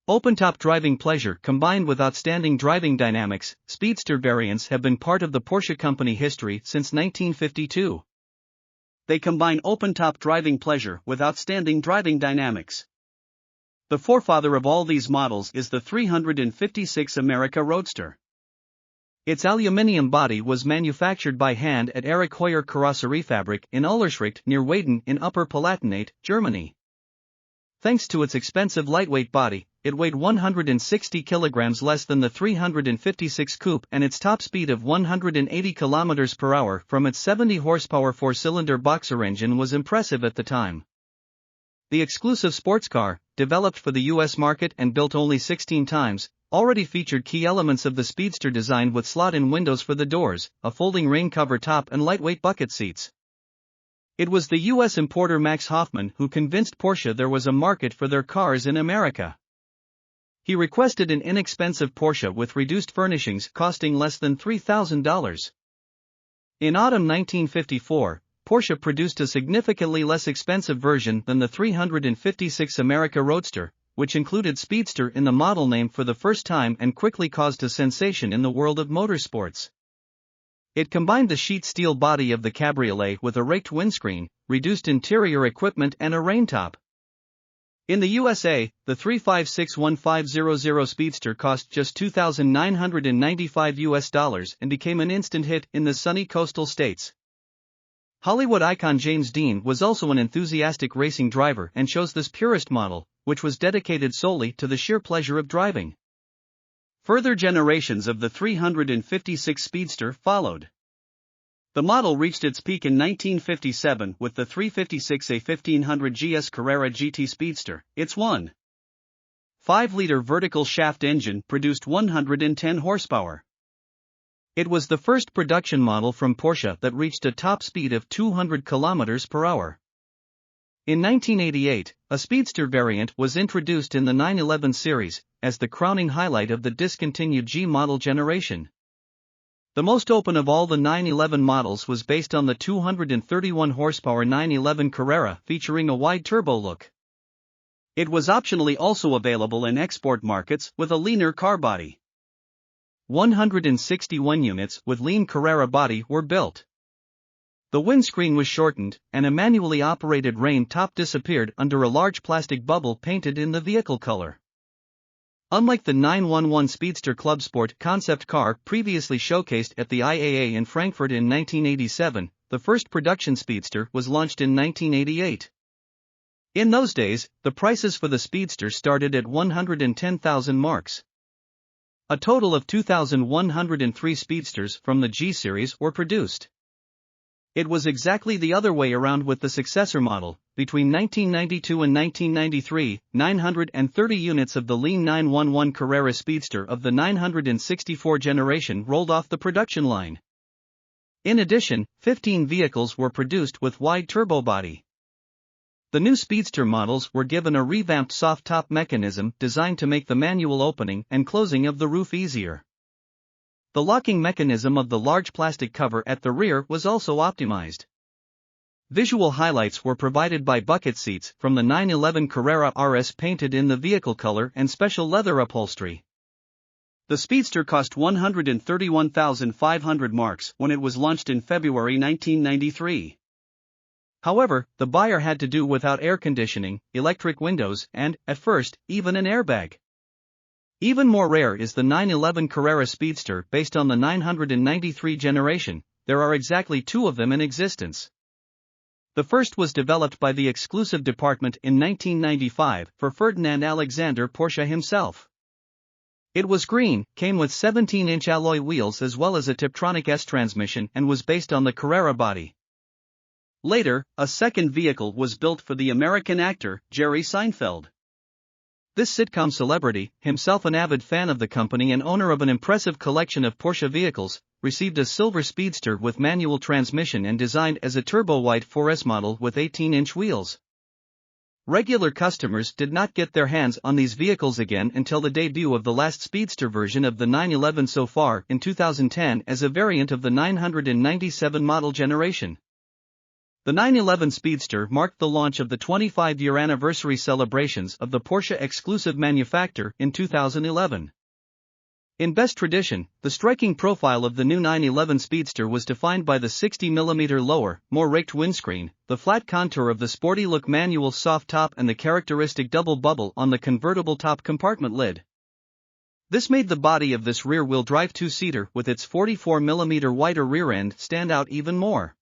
Open-top driving pleasure combined with outstanding driving dynamics, Speedster variants have been part of the Porsche company history since 1952. They combine open-top driving pleasure with outstanding driving dynamics. The forefather of all these models is the 356 America Roadster. Its aluminium body was manufactured by hand at Erich Heuer Karosseriefabrik in Ullerschricht near Weiden in Upper Palatinate, Germany. Thanks to its expensive lightweight body, it weighed 160 kilograms less than the 356 Coupe, and its top speed of 180 kilometers per hour from its 70 horsepower four-cylinder boxer engine was impressive at the time. The exclusive sports car, developed for the US market and built only 16 times, already featured key elements of the Speedster design with slot-in windows for the doors, a folding rain cover top and lightweight bucket seats. It was the US importer Max Hoffman who convinced Porsche there was a market for their cars in America. He requested an inexpensive Porsche with reduced furnishings costing less than $3,000. In autumn 1954, Porsche produced a significantly less expensive version than the 356 America Roadster, which included Speedster in the model name for the first time and quickly caused a sensation in the world of motorsports. It combined the sheet steel body of the cabriolet with a raked windscreen, reduced interior equipment and a rain top. In the USA, the 3561500 Speedster cost just $2,995 and became an instant hit in the sunny coastal states. Hollywood icon James Dean was also an enthusiastic racing driver and chose this purest model, which was dedicated solely to the sheer pleasure of driving. Further generations of the 356 Speedster followed. The model reached its peak in 1957 with the 356A 1500 GS Carrera GT Speedster. Its 1.5-liter vertical shaft engine produced 110 horsepower. It was the first production model from Porsche that reached a top speed of 200 km per hour. In 1988, a Speedster variant was introduced in the 911 series, as the crowning highlight of the discontinued G model generation. The most open of all the 911 models was based on the 231 horsepower 911 Carrera featuring a wide turbo look. It was optionally also available in export markets with a leaner car body. 161 units with lean Carrera body were built. The windscreen was shortened, and a manually operated rain top disappeared under a large plastic bubble painted in the vehicle color. Unlike the 911 Speedster Club Sport concept car previously showcased at the IAA in Frankfurt in 1987, the first production Speedster was launched in 1988. In those days, the prices for the Speedster started at 110,000 marks. A total of 2,103 Speedsters from the G series were produced. It was exactly the other way around with the successor model. Between 1992 and 1993, 930 units of the lean 911 Carrera Speedster of the 964 generation rolled off the production line. In addition, 15 vehicles were produced with wide turbo body. The new Speedster models were given a revamped soft-top mechanism designed to make the manual opening and closing of the roof easier. The locking mechanism of the large plastic cover at the rear was also optimized. Visual highlights were provided by bucket seats from the 911 Carrera RS painted in the vehicle color and special leather upholstery. The Speedster cost 131,500 marks when it was launched in February 1993. However, the buyer had to do without air conditioning, electric windows, and, at first, even an airbag. Even more rare is the 911 Carrera Speedster based on the 993 generation. There are exactly two of them in existence. The first was developed by the exclusive department in 1995 for Ferdinand Alexander Porsche himself. It was green, came with 17-inch alloy wheels as well as a Tiptronic S transmission and was based on the Carrera body. Later, a second vehicle was built for the American actor, Jerry Seinfeld. This sitcom celebrity, himself an avid fan of the company and owner of an impressive collection of Porsche vehicles, received a silver Speedster with manual transmission and designed as a turbo-wide 4S model with 18-inch wheels. Regular customers did not get their hands on these vehicles again until the debut of the last Speedster version of the 911 so far in 2010 as a variant of the 997 model generation. The 911 Speedster marked the launch of the 25-year anniversary celebrations of the Porsche exclusive manufacture in 2011. In best tradition, the striking profile of the new 911 Speedster was defined by the 60mm lower, more raked windscreen, the flat contour of the sporty-look manual soft top and the characteristic double bubble on the convertible top compartment lid. This made the body of this rear-wheel drive two-seater with its 44mm wider rear end stand out even more.